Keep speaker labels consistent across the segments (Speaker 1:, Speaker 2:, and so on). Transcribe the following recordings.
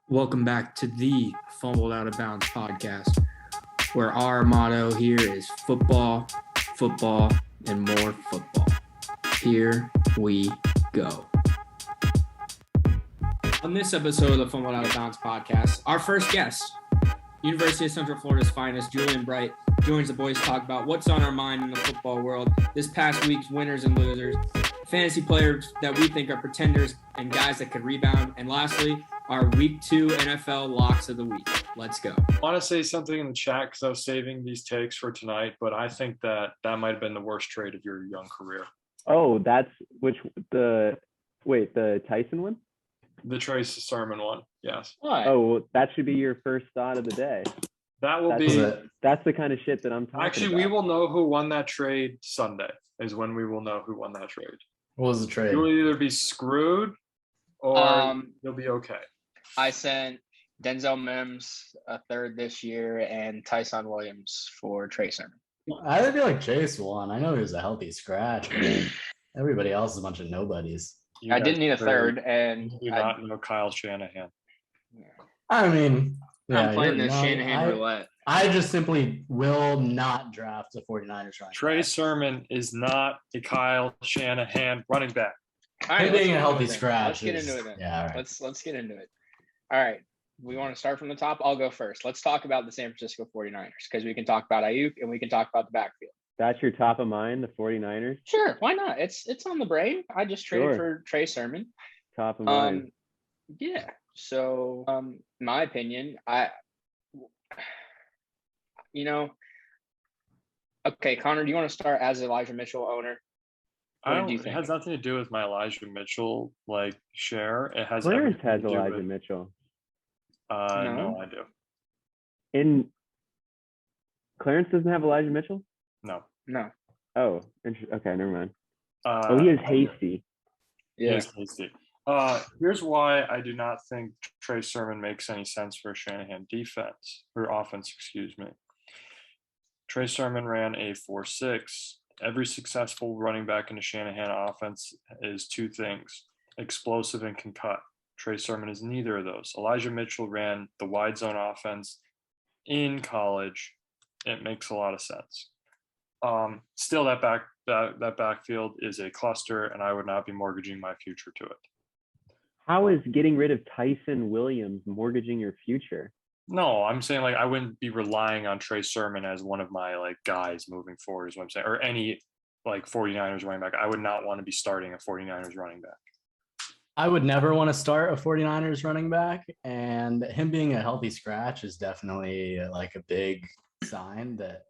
Speaker 1: Welcome back to the Fumbled Out of Bounds podcast, where our motto here is football, football, and more football. Here we go. On this episode of the Fumbled Out of Bounds podcast, our first guest, University of Central Florida's finest, Julian Bright, joins the boys to talk about what's on our mind in the football world, this past week's winners and losers, fantasy players that we think are pretenders, and guys that could rebound, and lastly, our Week 2 NFL locks of the week. Let's go.
Speaker 2: I want to say something in the chat because I was saving these takes for tonight, but I think that might have been the worst trade of your young career.
Speaker 3: Oh, that's the Tyson one?
Speaker 2: The Trey Sermon one, yes.
Speaker 3: Why? Oh, well, that should be your first thought of the day.
Speaker 2: That will
Speaker 3: That's the kind of shit that I'm talking
Speaker 2: Actually,
Speaker 3: about.
Speaker 2: we will know who won that trade Sunday, is when we will know who won that trade.
Speaker 4: What was the trade?
Speaker 2: You will either be screwed or you'll be okay.
Speaker 5: I sent Denzel Mims a third this year and Tyson Williams for Trey Sermon.
Speaker 4: I feel like Chase won. I know he was a healthy scratch, but everybody else is a bunch of nobodies.
Speaker 5: I didn't need a third, and
Speaker 2: you do not know Kyle Shanahan.
Speaker 4: I mean,
Speaker 5: I'm playing this Shanahan roulette.
Speaker 4: I just simply will not draft the 49ers running
Speaker 2: Trey
Speaker 4: back.
Speaker 2: Sermon is not a Kyle Shanahan running back.
Speaker 5: All right,
Speaker 4: Him being a healthy scratch.
Speaker 5: Let's get into it then.
Speaker 4: Yeah, all right.
Speaker 5: Let's get into it. All right. We want to start from the top. I'll go first. Let's talk about the San Francisco 49ers because we can talk about Ayuk and we can talk about the backfield.
Speaker 3: That's your top of mind, the 49ers?
Speaker 5: Sure. Why not? It's on the brain. I just traded for Trey Sermon.
Speaker 3: Top of mind.
Speaker 5: Yeah. So, my opinion, okay, Connor, do you want to start as Elijah Mitchell owner?
Speaker 2: It has nothing to do with my Elijah Mitchell share. It has
Speaker 3: Clarence has Elijah Mitchell.
Speaker 2: No, I do.
Speaker 3: Clarence doesn't have Elijah Mitchell?
Speaker 2: No.
Speaker 3: Oh, okay, never mind. He is Hasty.
Speaker 2: Yeah. He is Hasty. Here's why I do not think Trey Sermon makes any sense for Shanahan offense, excuse me. Trey Sermon ran a 4.6. Every successful running back in the Shanahan offense is two things: explosive and can cut. Trey Sermon is neither of those. Elijah Mitchell ran the wide zone offense in college. It makes a lot of sense. Still, that backfield is a cluster, and I would not be mortgaging my future to it.
Speaker 3: How is getting rid of Tyson Williams mortgaging your future?
Speaker 2: No, I'm saying I wouldn't be relying on Trey Sermon as one of my guys moving forward is what I'm saying, or any 49ers running back. I would not want to be starting a 49ers running back.
Speaker 4: I would never want to start a 49ers running back, and him being a healthy scratch is definitely a big sign that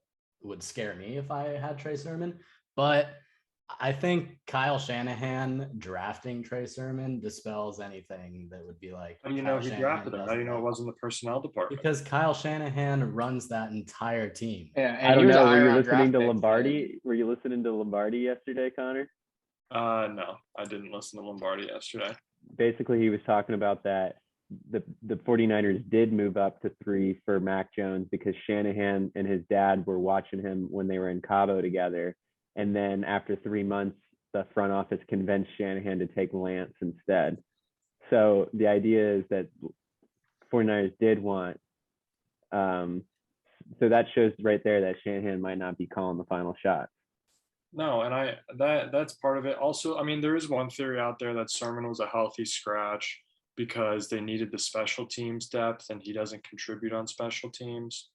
Speaker 4: would scare me if I had Trey Sermon. But I think Kyle Shanahan drafting Trey Sermon dispels anything that would be like.
Speaker 2: How do you know he drafted him? How do you know it wasn't the personnel department?
Speaker 4: Because Kyle Shanahan runs that entire team.
Speaker 5: Yeah,
Speaker 3: I don't know. Were you listening to Lombardi? Were you listening to Lombardi yesterday, Connor?
Speaker 2: No, I didn't listen to Lombardi yesterday.
Speaker 3: Basically, he was talking about that the 49ers did move up to 3 for Mac Jones because Shanahan and his dad were watching him when they were in Cabo together. And then after 3 months, the front office convinced Shanahan to take Lance instead. So the idea is that 49ers did want. So that shows right there that Shanahan might not be calling the final shot.
Speaker 2: No, and that's part of it. Also, I mean, there is one theory out there that Sermon was a healthy scratch because they needed the special teams depth, and he doesn't contribute on special teams.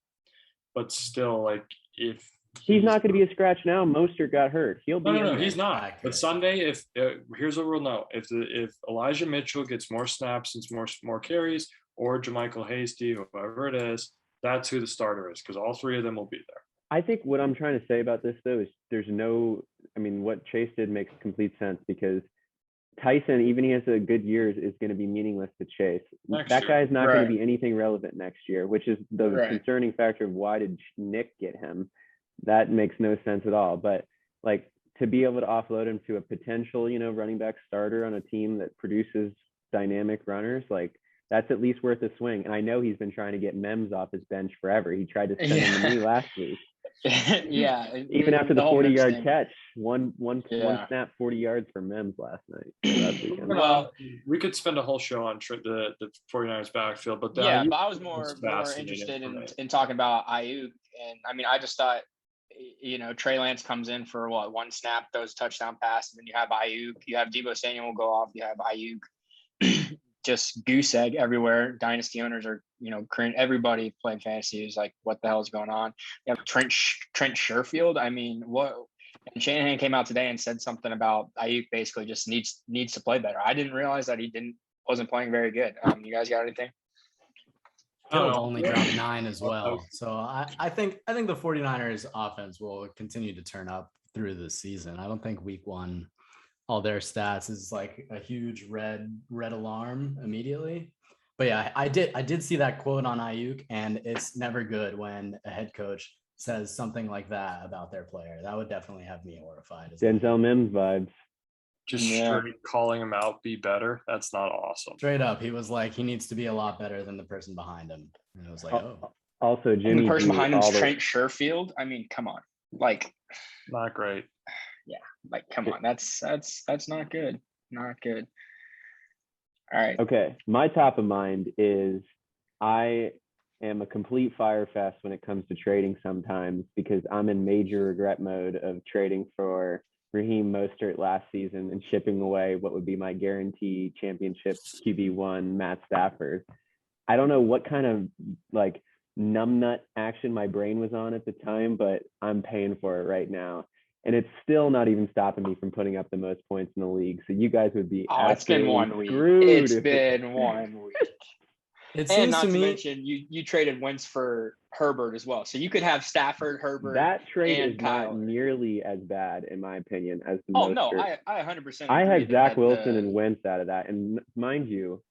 Speaker 2: But still, if
Speaker 3: he's not going to be a scratch now, Mostert got hurt. He'll be.
Speaker 2: No, he's not. But Sunday, here's what we'll know: if Elijah Mitchell gets more snaps and more carries, or JaMychal Hasty, whoever it is, that's who the starter is, because all three of them will be there.
Speaker 3: I think what I'm trying to say about this, though, is what Chase did makes complete sense, because Tyson, even he has a good year, is going to be meaningless to Chase. That guy is not going to be anything relevant next year, which is the concerning factor of why did Nick get him? That makes no sense at all. But to be able to offload him to a potential, running back starter on a team that produces dynamic runners, that's at least worth a swing. And I know he's been trying to get Mems off his bench forever. He tried to send him to me last week.
Speaker 5: Yeah.
Speaker 3: Even after the
Speaker 5: whole Mims
Speaker 3: 40-yard
Speaker 5: thing.
Speaker 3: catch, one
Speaker 5: Yeah.
Speaker 3: snap, 40 yards for Mims last night. Last weekend.
Speaker 5: Well,
Speaker 2: we could spend a whole show on the 49ers backfield, but
Speaker 5: yeah,
Speaker 2: you-
Speaker 5: but I was
Speaker 2: it's
Speaker 5: more
Speaker 2: fascinating
Speaker 5: interested
Speaker 2: for me.
Speaker 5: in talking about Ayuk, and I mean, I just thought, Trey Lance comes in for one snap, throws a touchdown pass, and then you have Ayuk, you have Deebo Samuel go off, you have Ayuk, just goose egg everywhere. Dynasty owners are, everybody playing fantasy is like, what the hell is going on? You have Trent Sherfield. I mean, what? And Shanahan came out today and said something about Ayuk basically just needs to play better. I didn't realize that he wasn't playing very good. You guys got anything?
Speaker 4: Kittle only dropped 9 as well. So I think the 49ers offense will continue to turn up through the season. I don't think week 1, all their stats is like a huge red alarm immediately. But yeah, I did see that quote on Ayuk, and it's never good when a head coach says something like that about their player. That would definitely have me horrified.
Speaker 3: Denzel Mims vibes.
Speaker 2: Just straight calling him out, be better. That's not awesome.
Speaker 4: Straight up, he was like, he needs to be a lot better than the person behind him. And it was like, oh.
Speaker 3: Also, Jimmy,
Speaker 5: the person behind him is Trent Sherfield. I mean, come on, like,
Speaker 2: not great.
Speaker 5: Yeah, like, come on, that's not good. Not good. All right.
Speaker 3: Okay, my top of mind is I am a complete fire fest when it comes to trading sometimes, because I'm in major regret mode of trading for Raheem Mostert last season and shipping away what would be my guarantee championship QB1, Matt Stafford. I don't know what kind of like numbnut action my brain was on at the time, but I'm paying for it right now. And it's still not even stopping me from putting up the most points in the league. So you guys would be
Speaker 5: it's been 1 week.
Speaker 3: Screwed.
Speaker 5: It's been 1 week.
Speaker 4: It
Speaker 5: and
Speaker 4: seems
Speaker 5: not
Speaker 4: to
Speaker 5: to
Speaker 4: me,
Speaker 5: mention you traded Wentz for Herbert as well. So you could have Stafford, Herbert.
Speaker 3: That trade
Speaker 5: and
Speaker 3: is
Speaker 5: Kyler.
Speaker 3: not nearly as bad, in my opinion, as the
Speaker 5: Oh,
Speaker 3: Mostert.
Speaker 5: no, I 100%
Speaker 3: I
Speaker 5: agree
Speaker 3: had Zach
Speaker 5: that
Speaker 3: Wilson and Wentz out of that. And mind you,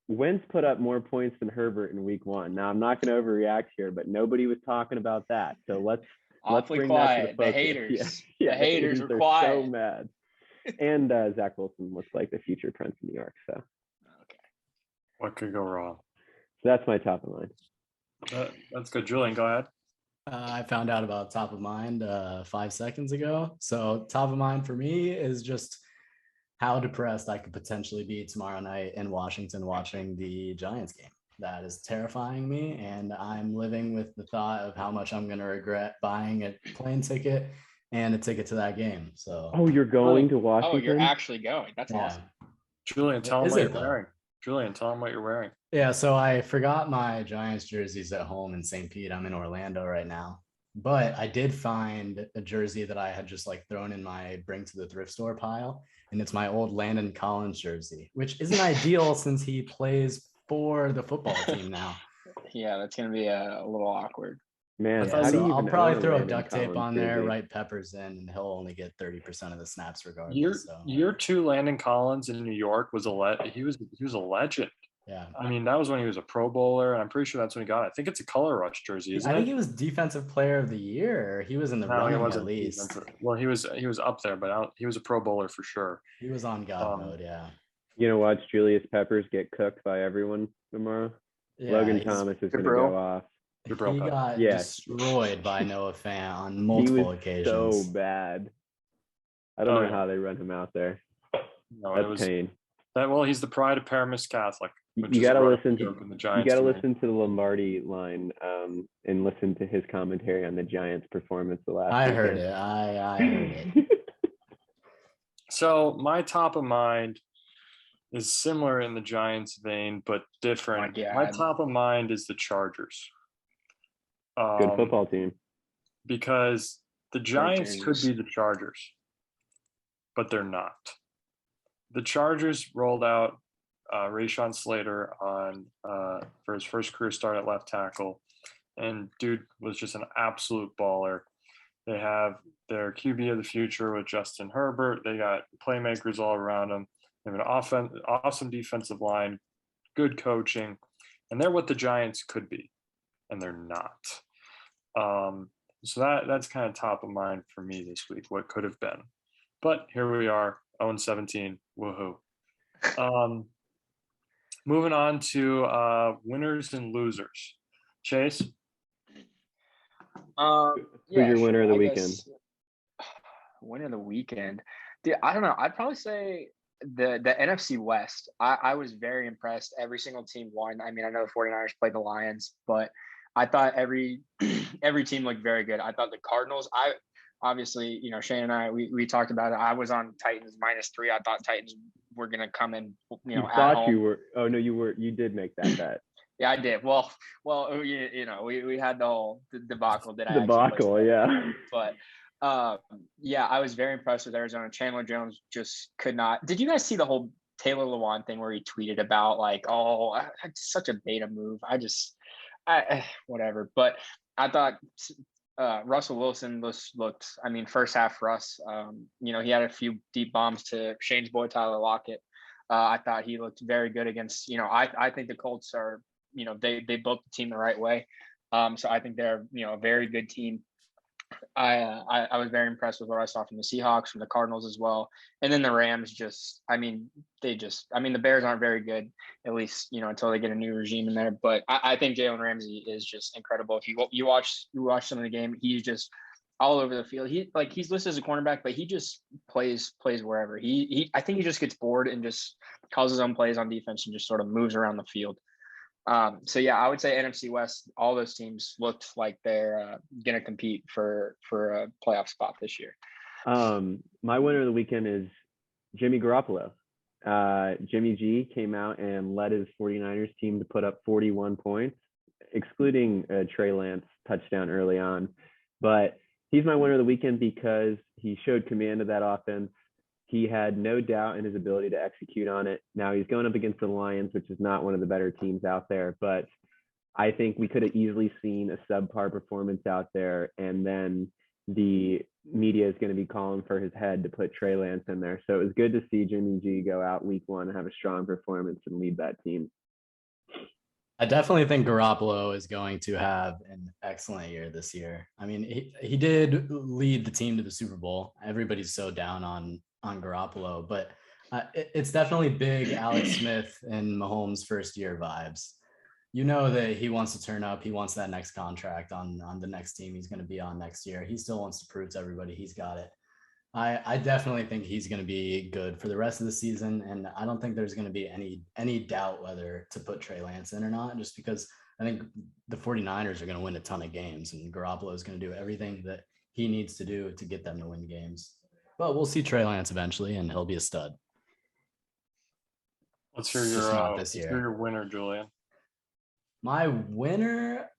Speaker 3: Wentz put up more points than Herbert in week 1. Now, I'm not going to overreact here, but nobody was talking about that. So let's bring
Speaker 5: quiet.
Speaker 3: that to the focus.
Speaker 5: The haters.
Speaker 3: Yeah,
Speaker 5: the haters are
Speaker 3: are
Speaker 5: quiet.
Speaker 3: so mad. And Zach Wilson looks like the future Prince of New York. So
Speaker 5: okay.
Speaker 2: What could go wrong?
Speaker 3: So that's my top of mind.
Speaker 2: That's good. Julian, go ahead.
Speaker 4: I found out about top of mind 5 seconds ago. So top of mind for me is just how depressed I could potentially be tomorrow night in Washington watching the Giants game. That is terrifying me, and I'm living with the thought of how much I'm going to regret buying a plane ticket and a ticket to that game. So,
Speaker 3: you're going to Washington?
Speaker 5: Oh, you're actually going. That's awesome.
Speaker 2: Julian, tell them what you're wearing. Julian, tell them what you're wearing.
Speaker 4: Yeah, so I forgot my Giants jerseys at home in St. Pete. I'm in Orlando right now. But I did find a jersey that I had just like thrown in my bring to the thrift store pile. And it's my old Landon Collins jersey, which isn't ideal since he plays for the football team now.
Speaker 5: Yeah, that's going to be a little awkward.
Speaker 3: Man,
Speaker 4: so I'll probably throw duct tape
Speaker 3: Collins
Speaker 4: on there,
Speaker 3: jersey?
Speaker 4: write Peppers in, and he'll only get 30% of the snaps regardless.
Speaker 2: Year 2 Landon Collins in New York was he was a legend.
Speaker 4: Yeah.
Speaker 2: I mean, that was when he was a Pro Bowler, and I'm pretty sure that's when he got it. I think it's a color rush jersey, isn't it?
Speaker 4: I think he was Defensive Player of the Year. He was in the running at least.
Speaker 2: Well, he was up there, but he was a Pro Bowler for sure.
Speaker 4: He was on God mode, yeah.
Speaker 3: You know, watch Julius Peppers get cooked by everyone tomorrow.
Speaker 4: Yeah,
Speaker 3: Logan Thomas is going to go off.
Speaker 4: He got destroyed by Noah Fant on multiple occasions.
Speaker 3: So bad. I don't know how they run him out there.
Speaker 2: No,
Speaker 3: That's pain.
Speaker 2: He's the pride of Paramus Catholic.
Speaker 3: You got to listen to the Lombardi line and listen to his commentary on the Giants' performance the last weekend.
Speaker 4: Heard it. I heard it.
Speaker 2: So my top of mind is similar in the Giants vein, but different. My top of mind is the Chargers.
Speaker 3: Good football team.
Speaker 2: Because the Giants could be the Chargers, but they're not. The Chargers rolled out Rashawn Slater for his first career start at left tackle, and dude was just an absolute baller. They have their QB of the future with Justin Herbert. They got playmakers all around them. They have an awesome defensive line, good coaching, and they're what the Giants could be, and they're not. So that's kind of top of mind for me this week, what could have been. But here we are, 0-17, woohoo. Moving on to winners and losers. Chase?
Speaker 3: Who's your winner of the weekend?
Speaker 5: Winner of the weekend. Dude, I don't know. I'd probably say the NFC West. I was very impressed. Every single team won. I mean, I know the 49ers played the Lions, but I thought every team looked very good. I thought the Cardinals, obviously, Shane and I, we talked about it. I was on Titans -3. I thought Titans were going to come in,
Speaker 3: You
Speaker 5: at
Speaker 3: thought
Speaker 5: home.
Speaker 3: you were. Oh, no, you were. You did make that bet.
Speaker 5: Yeah, I did. Well, we had the whole debacle that I
Speaker 3: Debacle, yeah.
Speaker 5: But yeah, I was very impressed with Arizona. Chandler Jones just could not. Did you guys see the whole Taylor Lewan thing where he tweeted about like, oh, it's such a beta move? Whatever. But I thought Russell Wilson looked. I mean, first half for us, he had a few deep bombs to Shane's boy Tyler Lockett. I thought he looked very good against. I think the Colts are. They built the team the right way. So I think they're a very good team. I was very impressed with what I saw from the Seahawks, from the Cardinals as well, and then the Rams. The Bears aren't very good, at least until they get a new regime in there. But I think Jalen Ramsey is just incredible. If you watch some of the game, he's just all over the field. He's listed as a cornerback, but he just plays wherever. I think he just gets bored and just calls his own plays on defense and just sort of moves around the field. So yeah, I would say NFC West, all those teams looked like they're going to compete for a playoff spot this year.
Speaker 3: My winner of the weekend is Jimmy Garoppolo. Jimmy G came out and led his 49ers team to put up 41 points, excluding a Trey Lance touchdown early on. But he's my winner of the weekend because he showed command of that offense. He had no doubt in his ability to execute on it. Now he's going up against the Lions, which is not one of the better teams out there, but I think we could have easily seen a subpar performance out there. And then the media is going to be calling for his head to put Trey Lance in there. So it was good to see Jimmy G go out week 1 and have a strong performance and lead that team.
Speaker 4: I definitely think Garoppolo is going to have an excellent year this year. I mean, he did lead the team to the Super Bowl. Everybody's so down on Garoppolo, but it's definitely big Alex Smith and Mahomes' first year vibes. That he wants to turn up. He wants that next contract on the next team he's going to be on next year. He still wants to prove to everybody he's got it. I definitely think he's going to be good for the rest of the season, and I don't think there's going to be any doubt whether to put Trey Lance in or not, just because I think the 49ers are going to win a ton of games, and Garoppolo is going to do everything that he needs to do to get them to win games. But we'll see Trey Lance eventually, and he'll be a stud.
Speaker 2: Let's hear your winner, Julian.
Speaker 4: My winner,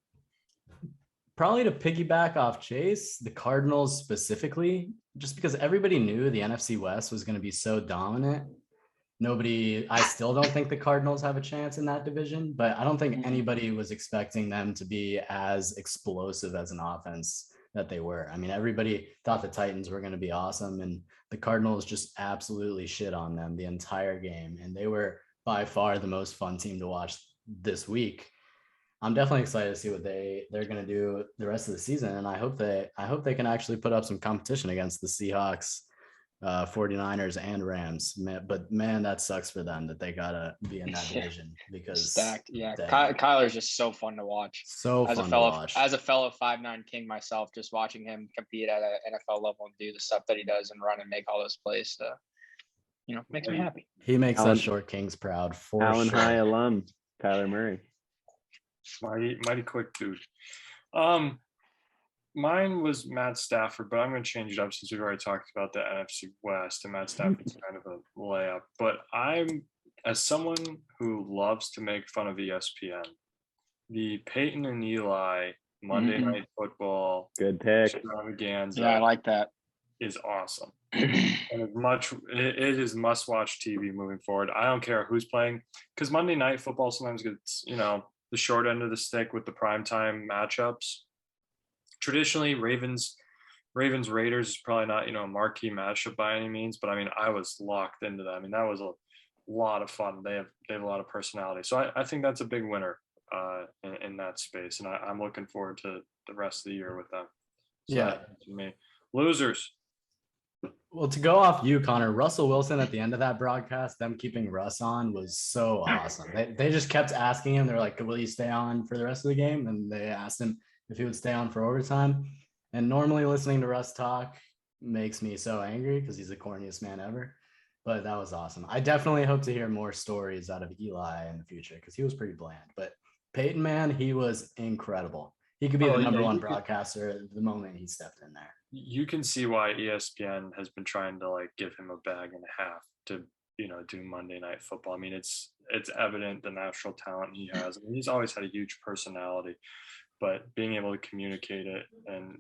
Speaker 4: probably to piggyback off Chase, the Cardinals specifically, just because everybody knew the NFC West was going to be so dominant. I still don't think the Cardinals have a chance in that division, but I don't think anybody was expecting them to be as explosive as an offense that they were. I mean, everybody thought the Titans were going to be awesome, and the Cardinals just absolutely shit on them the entire game. And they were by far the most fun team to watch this week. I'm definitely excited to see what they're going to do the rest of the season. And I hope they can actually put up some competition against the Seahawks, 49ers and Rams. But man, that sucks for them that they gotta be in that division because
Speaker 5: stacked. Yeah, Kyler's just so fun to watch.
Speaker 4: So fun to watch.
Speaker 5: As a fellow 5'9" king myself, just watching him compete at an NFL level and do the stuff that he does and run and make all those plays, makes me happy.
Speaker 4: He makes us short kings proud. For
Speaker 3: Allen
Speaker 4: sure.
Speaker 3: High alum Kyler Murray.
Speaker 2: Mighty quick dude. Mine was Matt Stafford, but I'm going to change it up since we've already talked about the NFC West, and Matt Stafford's kind of a layup. But as someone who loves to make fun of ESPN, the Peyton and Eli Monday Night Football
Speaker 3: good pick
Speaker 2: extravaganza,
Speaker 5: I like that,
Speaker 2: is awesome. And it is must-watch TV moving forward. I don't care who's playing, because Monday Night Football sometimes gets the short end of the stick with the primetime matchups. Traditionally, Ravens Raiders is probably not a marquee matchup by any means, but I mean I was locked into that. I mean that was a lot of fun. They have a lot of personality, so I think that's a big winner in that space, and I'm looking forward to the rest of the year with them. So
Speaker 4: yeah,
Speaker 2: to me, losers.
Speaker 4: Well, to go off you, Connor, Russell Wilson at the end of that broadcast, them keeping Russ on was so awesome. They just kept asking him. They're like, "Will you stay on for the rest of the game?" And they asked him, if he would stay on for overtime. And normally listening to Russ talk makes me so angry because he's the corniest man ever. But that was awesome. I definitely hope to hear more stories out of Eli in the future because he was pretty bland. But Peyton, man, he was incredible. He could be the number one broadcaster at the moment he stepped in there.
Speaker 2: You can see why ESPN has been trying to like give him a bag and a half to, do Monday Night Football. I mean, it's evident the natural talent he has. I mean, he's always had a huge personality, but being able to communicate it and,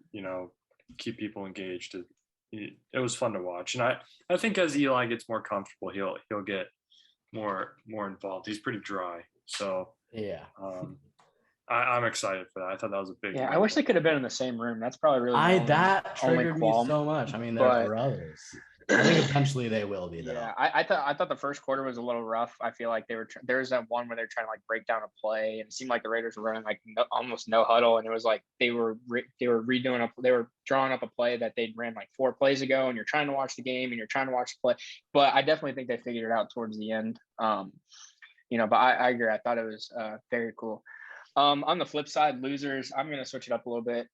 Speaker 2: keep people engaged, it was fun to watch. And I think as Eli gets more comfortable, he'll get more involved. He's pretty dry. So
Speaker 4: yeah.
Speaker 2: I'm excited for that. I thought that was a big.
Speaker 5: Yeah, I wish they could have been in the same room. That's probably really
Speaker 4: that triggered me so much. I mean, they're brothers. I think eventually they will be though.
Speaker 5: Yeah, I thought the first quarter was a little rough. I feel like there was that one where they're trying to like break down a play, and it seemed like the Raiders were running like almost no huddle, and it was like they were drawing up a play that they'd ran like 4 plays ago, and you're trying to watch the game and you're trying to watch the play. But I definitely think they figured it out towards the end. But I agree. I thought it was very cool. On the flip side, losers, I'm going to switch it up a little bit.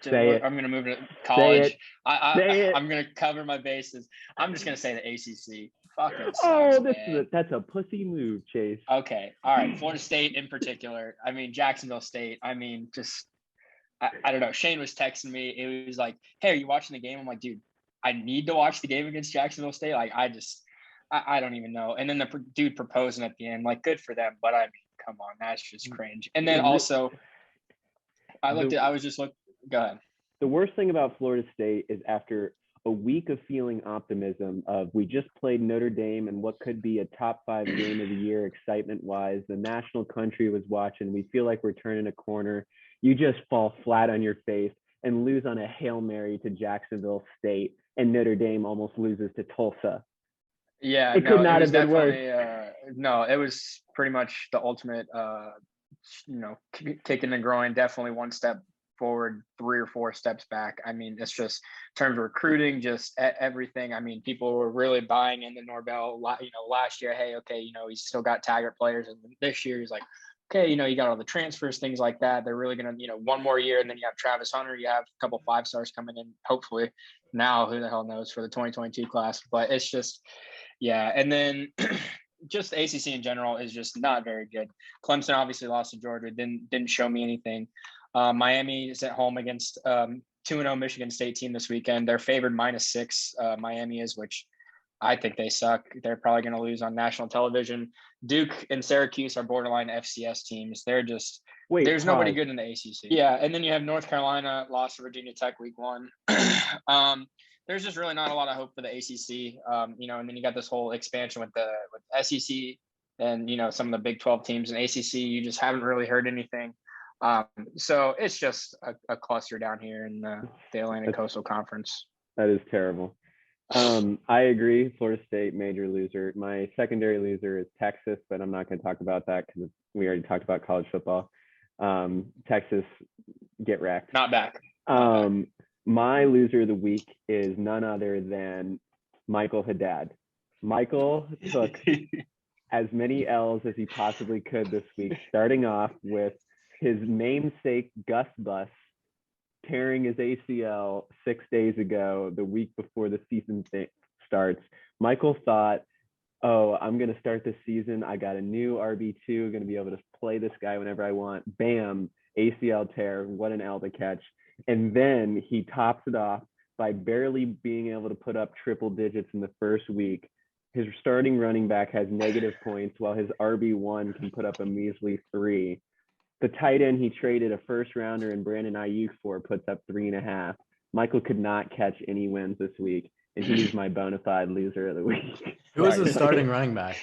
Speaker 5: I'm going to move to college. I'm going to cover my bases. I'm just going to say the ACC. Fucking sucks,
Speaker 3: that's a pussy move, Chase.
Speaker 5: Okay. All right. Florida State in particular. I mean, Jacksonville State. I mean, I don't know. Shane was texting me. It was like, hey, are you watching the game? I'm like, dude, I need to watch the game against Jacksonville State. Like, I don't even know. And then the dude proposing at the end, like, good for them. But I mean, come on, that's just cringe. And then also, go ahead.
Speaker 3: The worst thing about Florida State is after a week of feeling optimism of we just played Notre Dame and what could be a top 5 game of the year excitement wise, the national country was watching, we feel like we're turning a corner. You just fall flat on your face and lose on a Hail Mary to Jacksonville State, and Notre Dame almost loses to Tulsa.
Speaker 5: Yeah,
Speaker 3: it could not have been worse.
Speaker 5: No, it was pretty much the ultimate, kick in the groin. Definitely one step forward, 3 or 4 steps back. I mean, it's just in terms of recruiting, just everything. I mean, people were really buying into Norvell. Last year, hey, okay, he's still got Taggart players, and this year he's like, okay, you got all the transfers, things like that. They're really gonna, one more year, and then you have Travis Hunter. You have a couple 5-stars coming in, hopefully. Now, who the hell knows for the 2022 class? But it's just. Yeah, and then just the ACC in general is just not very good. Clemson obviously lost to Georgia, didn't show me anything. Miami is at home against 2-0 Michigan State team this weekend. They're favored -6. Miami is, which I think they suck. They're probably going to lose on national television. Duke and Syracuse are borderline FCS teams. They're just there's nobody good in the ACC. Yeah, and then you have North Carolina lost to Virginia Tech week 1. There's just really not a lot of hope for the ACC, and then you got this whole expansion with SEC and, some of the Big 12 teams. In ACC, you just haven't really heard anything. So it's just a cluster down here in the Atlantic Coastal Conference.
Speaker 3: That is terrible. I agree. Florida State, major loser. My secondary loser is Texas, but I'm not going to talk about that because we already talked about college football. Texas, get wrecked.
Speaker 5: Not back.
Speaker 3: My loser of the week is none other than Michael Haddad. Michael took as many L's as he possibly could this week, starting off with his namesake Gus Bus tearing his ACL 6 days ago, the week before the season starts. Michael thought, oh, I'm going to start this season. I got a new RB2, going to be able to play this guy whenever I want. Bam, ACL tear. What an L to catch. And then he tops it off by barely being able to put up triple digits in the first week. His starting running back has negative points while his RB1 can put up a measly 3. The tight end he traded a first rounder and Brandon Ayuk for puts up 3.5. Michael could not catch any wins this week, and he's my bona fide loser of the week.
Speaker 4: Who was the starting running back?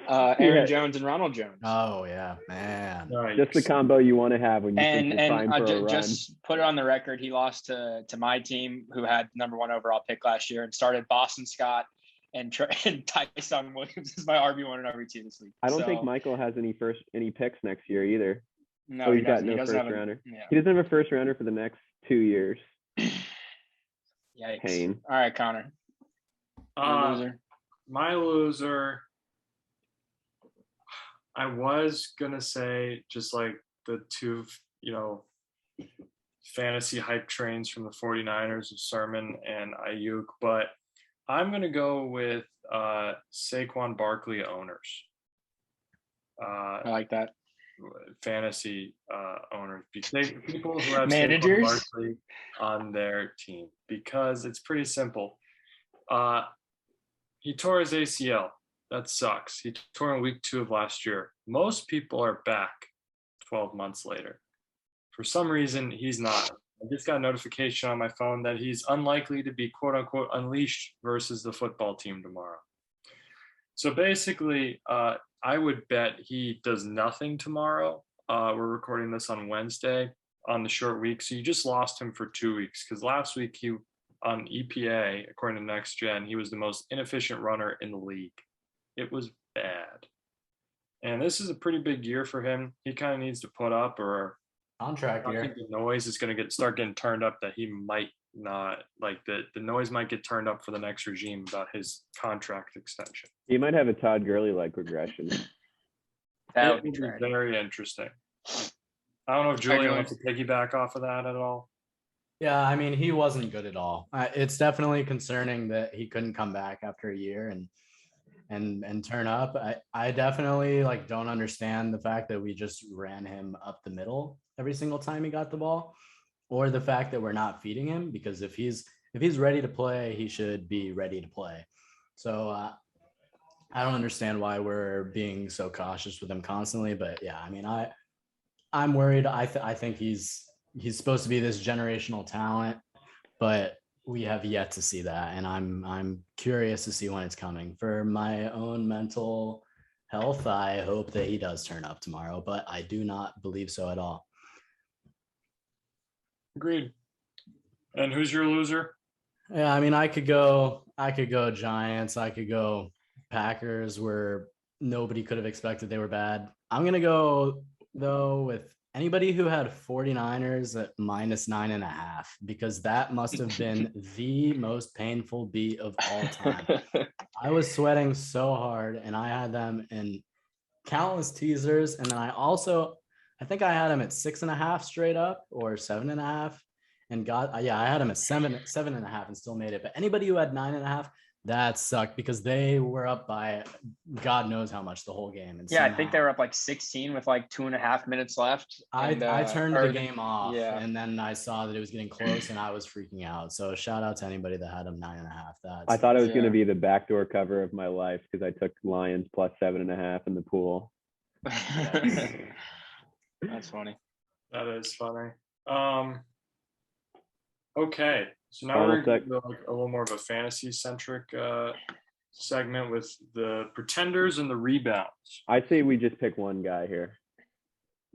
Speaker 5: Aaron Jones and Ronald Jones.
Speaker 4: Oh yeah, man.
Speaker 3: Just the combo you want to have when you think you're fine for a run.
Speaker 5: Just put it on the record, he lost to my team, who had number 1 overall pick last year, and started Boston Scott and Tyson Williams is my RB1 and RB2 this week.
Speaker 3: I don't think Michael has any picks next year either.
Speaker 5: No,
Speaker 3: he's got no first rounder. Yeah. He doesn't have a first rounder for the next 2 years.
Speaker 5: Yikes.
Speaker 3: Pain.
Speaker 5: All right, Connor.
Speaker 2: My loser, I was gonna say just like the two, fantasy hype trains from the 49ers of Sermon and Ayuk, but I'm going to go with Saquon Barkley owners.
Speaker 5: I like that.
Speaker 2: Fantasy owners, people who have
Speaker 5: Managers?
Speaker 2: Saquon Barkley on their team, because it's pretty simple. He tore his ACL. That sucks. He tore in week 2 of last year. Most people are back 12 months later. For some reason, he's not. I just got a notification on my phone that he's unlikely to be quote unquote unleashed versus the football team tomorrow. So basically, I would bet he does nothing tomorrow. We're recording this on Wednesday on the short week. So you just lost him for 2 weeks, because last week he on EPA, according to Next Gen, he was the most inefficient runner in the league. It was bad. And this is a pretty big year for him. He kind of needs to put up, or
Speaker 4: Contract
Speaker 2: I
Speaker 4: year.
Speaker 2: think the noise is going to start getting turned up, that he might not, like the noise might get turned up for the next regime about his contract extension.
Speaker 3: He might have a Todd Gurley-like regression.
Speaker 5: That
Speaker 2: It
Speaker 5: would be tragic.
Speaker 2: very interesting. I don't know if Julian wants to piggyback off of that at all.
Speaker 4: Yeah, I mean, he wasn't good at all. It's definitely concerning that he couldn't come back after a year and turn up. I definitely don't understand the fact that we just ran him up the middle every single time he got the ball, or the fact that we're not feeding him, because if he's ready to play, he should be ready to play. So I don't understand why we're being so cautious with him constantly. But yeah, I mean, I'm worried. I think he's supposed to be this generational talent, but we have yet to see that, and I'm curious to see when it's coming. For my own mental health, I hope that he does turn up tomorrow, but I do not believe so at all.
Speaker 2: Agreed. And who's your loser?
Speaker 4: Yeah, I mean, I could go Giants, I could go Packers, where nobody could have expected they were bad. I'm gonna go though with anybody who had 49ers at -9.5, because that must have been the most painful beat of all time. I was sweating so hard, and I had them in countless teasers. And then I think I had them at 6.5 straight up, or 7.5, and I had them at 7.5 and still made it. But anybody who had 9.5, that sucked, because they were up by God knows how much the whole game. And
Speaker 5: yeah, I think they were up 16 with 2.5 minutes left.
Speaker 4: I turned the game off,
Speaker 5: yeah.
Speaker 4: and then I saw that it was getting close, and I was freaking out. So shout out to anybody that had them 9.5.
Speaker 3: I thought it was going to be the backdoor cover of my life, because I took Lions plus 7.5 in the pool.
Speaker 5: That's funny.
Speaker 2: That is funny. Okay, so now we're going to do a little more of a fantasy-centric segment with the pretenders and the rebounds.
Speaker 3: I'd say we just pick one guy here.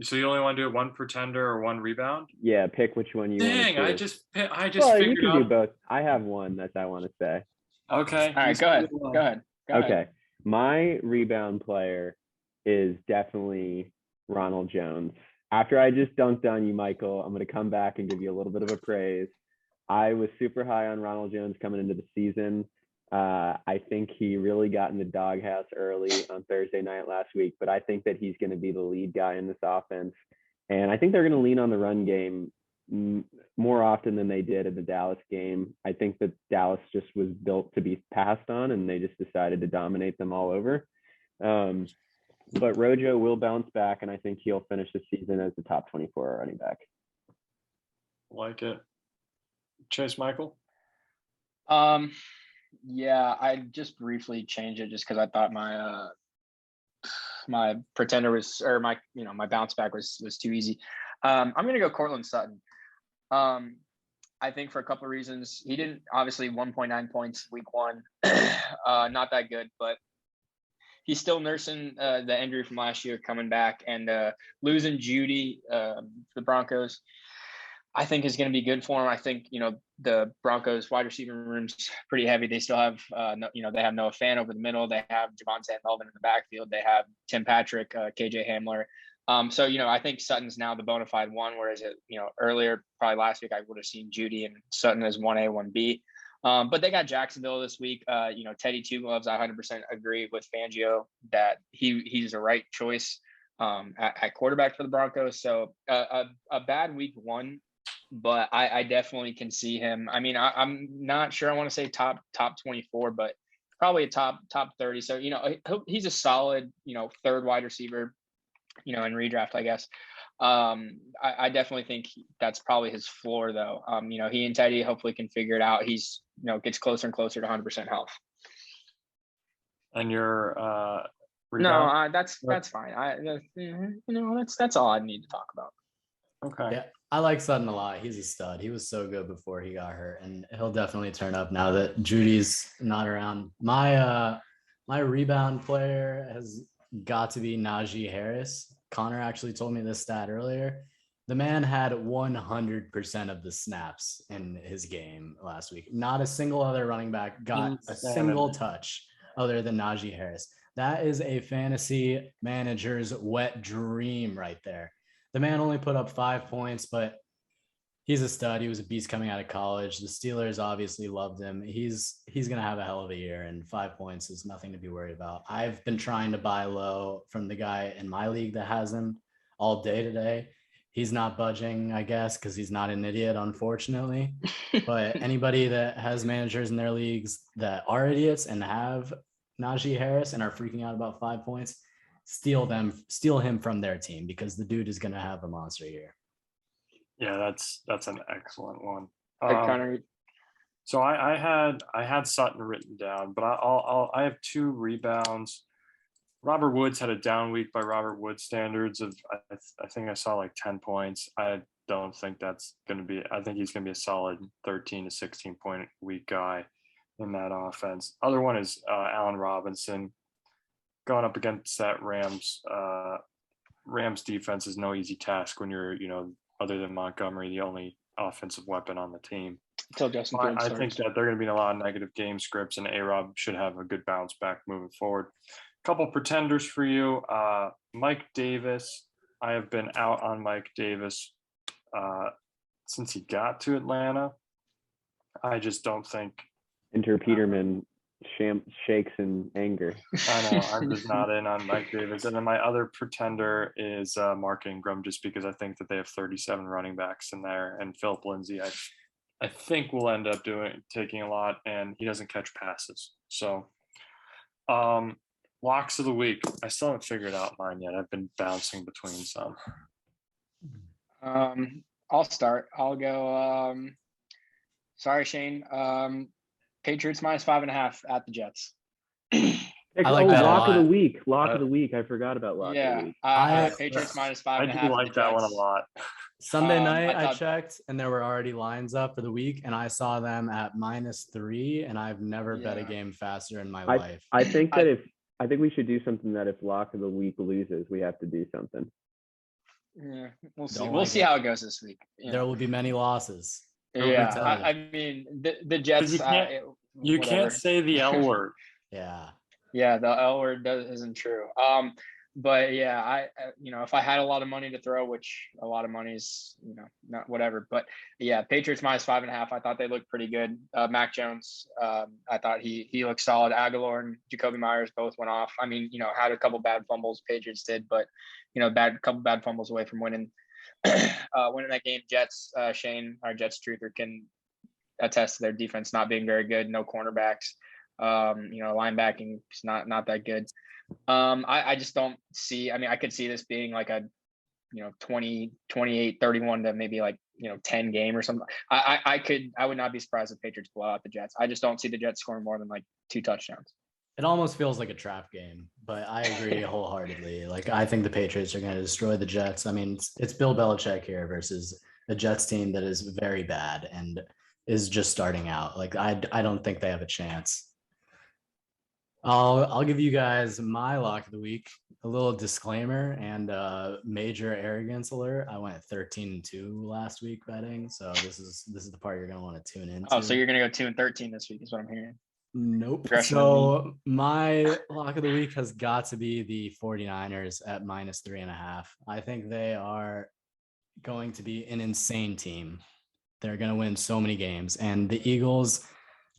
Speaker 2: So you only want to do one pretender or one rebound?
Speaker 3: Yeah, pick which one you want to do.
Speaker 2: I just
Speaker 3: well,
Speaker 2: figured
Speaker 3: you can
Speaker 2: out.
Speaker 3: do both. I have one that I want to say.
Speaker 2: Okay.
Speaker 5: All right, go ahead.
Speaker 3: Okay. My rebound player is definitely Ronald Jones. After I just dunked on you, Michael, I'm going to come back and give you a little bit of a praise. I was super high on Ronald Jones coming into the season. I think he really got in the doghouse early on Thursday night last week, but I think that he's going to be the lead guy in this offense. And I think they're going to lean on the run game more often than they did in the Dallas game. I think that Dallas just was built to be passed on, and they just decided to dominate them all over. But Rojo will bounce back, and I think he'll finish the season as the top 24 running back.
Speaker 2: Like it. Chase Michael?
Speaker 5: Yeah, I just briefly changed it just because I thought my pretender was, or my bounce back was too easy. I'm gonna go Cortland Sutton. I think for a couple of reasons. He didn't, obviously 1.9 points week 1, not that good, but he's still nursing the injury from last year, coming back, and losing Judy, the Broncos, I think is going to be good for him. I think, the Broncos wide receiver room's pretty heavy. They still have, they have Noah Fant over the middle. They have Javonte Melvin in the backfield. They have Tim Patrick, KJ Hamler. So, I think Sutton's now the bona fide one, whereas, earlier, probably last week, I would have seen Judy and Sutton as 1A, 1B. But they got Jacksonville this week. Teddy Two Gloves, I 100% agree with Fangio that he's the right choice at quarterback for the Broncos. So a bad week 1, but I definitely can see him. I mean, I'm not sure. I want to say top 24, but probably a top 30. So, he's a solid, third wide receiver, in redraft, I guess. I definitely think that's probably his floor, though. He and Teddy hopefully can figure it out. He's, gets closer and closer to 100% health.
Speaker 2: And your
Speaker 5: no, that's fine. That's all I need to talk about.
Speaker 2: Okay.
Speaker 4: Yeah, I like Sutton a lot. He's a stud. He was so good before he got hurt, and he'll definitely turn up now that Judy's not around. My rebound player has got to be Najee Harris. Connor actually told me this stat earlier. The man had 100% of the snaps in his game last week. Not a single other running back got a single touch other than Najee Harris. That is a fantasy manager's wet dream right there. The man only put up 5 points, but he's a stud. He was a beast coming out of college. The Steelers obviously loved him. He's going to have a hell of a year, and 5 points is nothing to be worried about. I've been trying to buy low from the guy in my league that has him all day today. He's not budging, I guess, because he's not an idiot, unfortunately. But anybody that has managers in their leagues that are idiots and have Najee Harris and are freaking out about 5 points, steal him from their team, because the dude is going to have a monster year.
Speaker 2: Yeah, that's an excellent one. So I had Sutton written down, but I have 2 rebounds. Robert Woods had a down week by Robert Woods standards of I think I saw like 10 points. I don't think that's going to be. I think he's going to be a solid 13 to 16 point week guy in that offense. Other one is Allen Robinson going up against that Rams defense is no easy task when you're other than Montgomery, the only offensive weapon on the team.
Speaker 5: Until Justin
Speaker 2: Fields I think that they're going to be in a lot of negative game scripts, and A-Rob should have a good bounce back moving forward. Couple pretenders for you. Mike Davis. I have been out on Mike Davis since he got to Atlanta. I just don't think.
Speaker 3: Enter Peterman shakes in anger.
Speaker 2: I know. I'm just not in on Mike Davis. And then my other pretender is Mark Ingram, just because I think that they have 37 running backs in there, and Philip Lindsay, I think will end up taking a lot, and he doesn't catch passes. So, locks of the week. I still haven't figured out mine yet. I've been bouncing between some.
Speaker 5: I'll start. I'll go. Sorry, Shane. Patriots -5.5 at the Jets.
Speaker 4: I like that
Speaker 3: lock
Speaker 4: a lot.
Speaker 3: of the week. Lock of the week. I forgot about lock of the week.
Speaker 5: Patriots -5.5.
Speaker 2: I do like that one a lot.
Speaker 4: Sunday night I checked, and there were already lines up for the week, and I saw them at -3, and I've never bet a game faster in my life.
Speaker 3: I think that I think we should do something that if lock of the week loses, we have to do something.
Speaker 5: Yeah, we'll see. We'll see how it goes this week.
Speaker 4: There will be many losses.
Speaker 5: Yeah, I mean the Jets.
Speaker 2: You can't say the L word.
Speaker 4: Yeah,
Speaker 5: the L word isn't true. But yeah, I if I had a lot of money to throw, which a lot of money's not whatever, but yeah, Patriots -5.5. I thought they looked pretty good. Mac Jones, I thought he looked solid. Aguilar and Jacoby Myers both went off. I mean, had a couple bad fumbles, Patriots did, but couple bad fumbles away from winning that game. Jets, Shane, our Jets truther, can attest to their defense not being very good. No cornerbacks. Linebacking is not that good. I just don't see. I mean, I could see this being like a 20, 28, 31 to maybe like 10 game or something. I would not be surprised if Patriots blow out the Jets. I just don't see the Jets scoring more than like 2 touchdowns.
Speaker 4: It almost feels like a trap game, but I agree wholeheartedly. Like, I think the Patriots are going to destroy the Jets. I mean, it's Bill Belichick here versus a Jets team that is very bad and is just starting out. Like, I don't think they have a chance. I'll give you guys my lock of the week. A little disclaimer and major arrogance alert. I went 13-2 last week betting, so this is the part you're gonna want to tune into.
Speaker 5: Oh, so you're gonna go 2-13 this week is what I'm hearing.
Speaker 4: Nope. So my lock of the week has got to be the 49ers at -3.5. I think they are going to be an insane team. They're going to win so many games, and the Eagles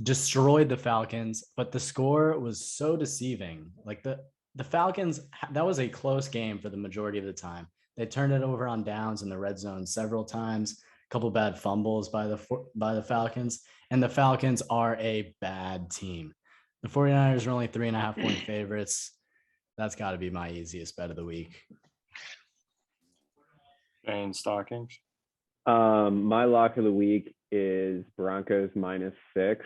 Speaker 4: destroyed the Falcons, but the score was so deceiving. Like the Falcons, that was a close game for the majority of the time. They turned it over on downs in the red zone several times, a couple bad fumbles by the Falcons, and the Falcons are a bad team. The 49ers are only 3.5-point favorites. That's got to be my easiest bet of the week.
Speaker 2: Shane Stockings.
Speaker 3: My lock of the week is Broncos -6.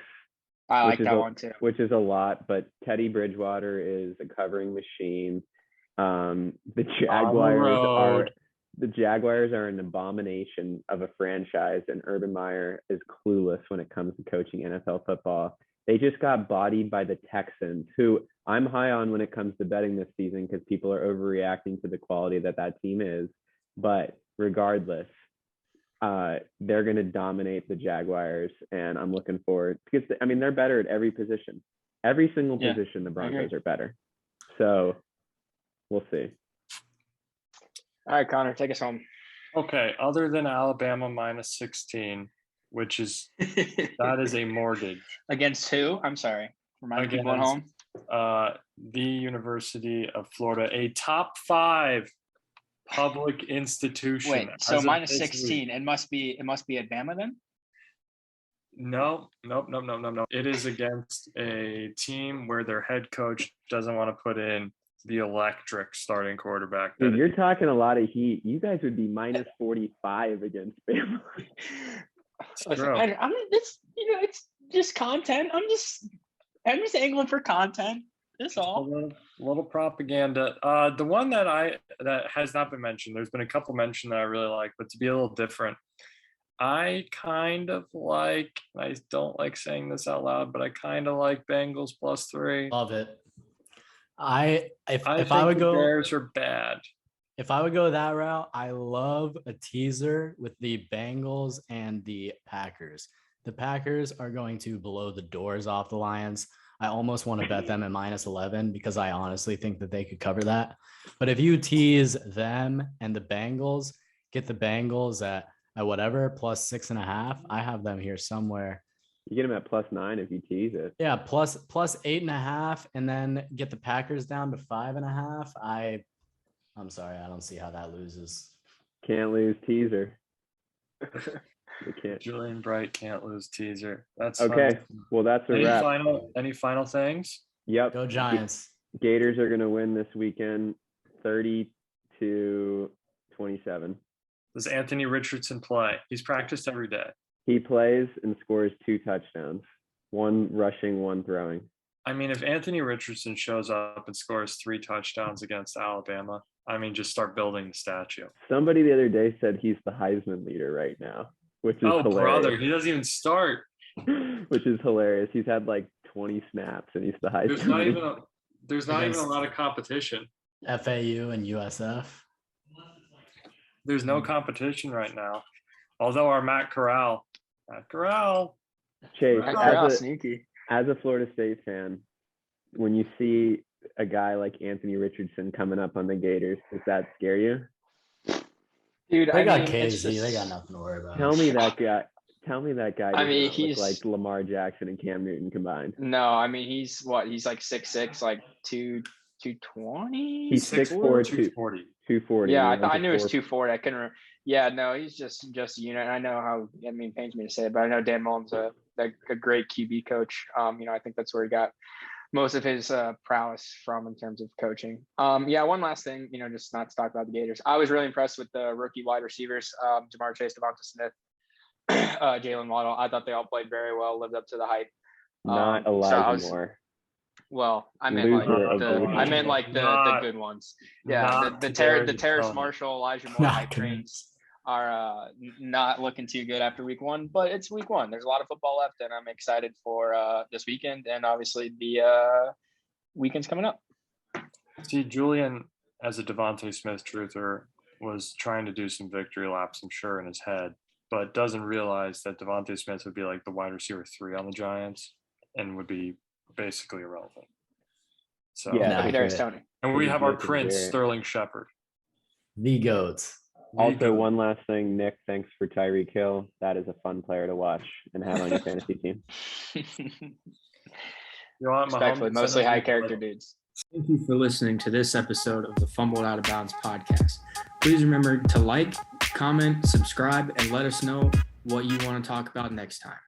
Speaker 5: I like that one too.
Speaker 3: Which is a lot, but Teddy Bridgewater is a covering machine. The Jaguars are an abomination of a franchise, and Urban Meyer is clueless when it comes to coaching NFL football. They just got bodied by the Texans, who I'm high on when it comes to betting this season because people are overreacting to the quality that team is. But regardless, they're going to dominate the Jaguars, and I'm looking forward because they're better at every position. Every single position, the Broncos are better. So we'll see.
Speaker 5: All right, Connor, take us home.
Speaker 2: Okay, other than Alabama -16, which is that is a mortgage.
Speaker 5: Against who? I'm sorry. Remind people at home.
Speaker 2: The University of Florida, a top 5 public institution.
Speaker 5: Wait, so -16. It must be at Bama then?
Speaker 2: No. It is against a team where their head coach doesn't want to put in the electric starting quarterback.
Speaker 3: Dude, you're talking a lot of heat. You guys would be -45 against Bama.
Speaker 5: It's just content. I'm just angling for content. That's all.
Speaker 2: A little propaganda. The one that has not been mentioned, there's been a couple mentioned that I really like, but to be a little different, I kind of like, I don't like saying this out loud, but I kind of like Bengals +3.
Speaker 4: Love it. If I would
Speaker 2: the
Speaker 4: go,
Speaker 2: Bears are bad.
Speaker 4: If I would go that route, I love a teaser with the Bengals and the Packers. The Packers are going to blow the doors off the Lions. I almost want to bet them at -11 because I honestly think that they could cover that. But if you tease them and the Bengals, get the Bengals at whatever +6.5, I have them here somewhere.
Speaker 3: You get them at +9 if you tease it.
Speaker 4: Yeah, plus 8.5, and then get the Packers down to 5.5. I'm sorry, I don't see how that loses.
Speaker 3: Can't lose teaser.
Speaker 2: You can't. Julian Bright can't lose teaser. That's
Speaker 3: okay.
Speaker 2: Fun.
Speaker 3: Well, that's a wrap.
Speaker 2: Any final things?
Speaker 3: Yep.
Speaker 4: Go Giants.
Speaker 3: Gators are going to win this weekend, 30-27.
Speaker 2: Does Anthony Richardson play? He's practiced every day.
Speaker 3: He plays and scores 2 touchdowns, 1 rushing, 1 throwing.
Speaker 2: I mean, if Anthony Richardson shows up and scores 3 touchdowns against Alabama, just start building the statue.
Speaker 3: Somebody the other day said he's the Heisman leader right now, which is hilarious.
Speaker 2: Brother, he doesn't even start.
Speaker 3: Which is hilarious. He's had like 20 snaps and he's the Heisman.
Speaker 2: There's not even a lot of competition.
Speaker 4: FAU and USF.
Speaker 2: There's no competition right now. Although our Matt Corral.
Speaker 3: Chase,
Speaker 5: sneaky.
Speaker 3: As a Florida State fan, when you see a guy like Anthony Richardson coming up on the Gators, does that scare you?
Speaker 5: Dude,
Speaker 4: they got KZ. They got nothing to worry about.
Speaker 3: Tell me that guy.
Speaker 5: He's
Speaker 3: like Lamar Jackson and Cam Newton combined.
Speaker 5: No, he's what? He's like 6'6", like 220.
Speaker 3: He's 6'4", 240.
Speaker 5: Yeah, I knew it was 240. I couldn't remember. Yeah, no, he's just a unit. I know how. It pains me to say it, but I know Dan Mullen's a great QB coach. I think that's where he got most of his prowess from in terms of coaching. One last thing, just not to talk about the Gators. I was really impressed with the rookie wide receivers, Jamar Chase, Devonta Smith, Jalen Waddle. I thought they all played very well, lived up to the hype.
Speaker 3: Not Elijah Moore.
Speaker 5: Well, I meant like the good ones. Yeah, the Terrace Marshall, Elijah Moore hype trains are not looking too good after week 1, but it's week 1. There's a lot of football left, and I'm excited for this weekend and obviously the weekends coming up.
Speaker 2: See, Julian, as a Devontae Smith truther, was trying to do some victory laps, I'm sure, in his head, but doesn't realize that Devontae Smith would be like the wide receiver 3 on the Giants and would be basically irrelevant. So
Speaker 5: Tony.
Speaker 2: And we have our Prince, Sterling Shepard.
Speaker 4: The GOAT.
Speaker 3: Also, one last thing, Nick, thanks for Tyreek Hill. That is a fun player to watch and have on your fantasy team.
Speaker 5: Respectfully, mostly high character dudes.
Speaker 1: Thank you for listening to this episode of the Fumbled Out of Bounds podcast. Please remember to like, comment, subscribe, and let us know what you want to talk about next time.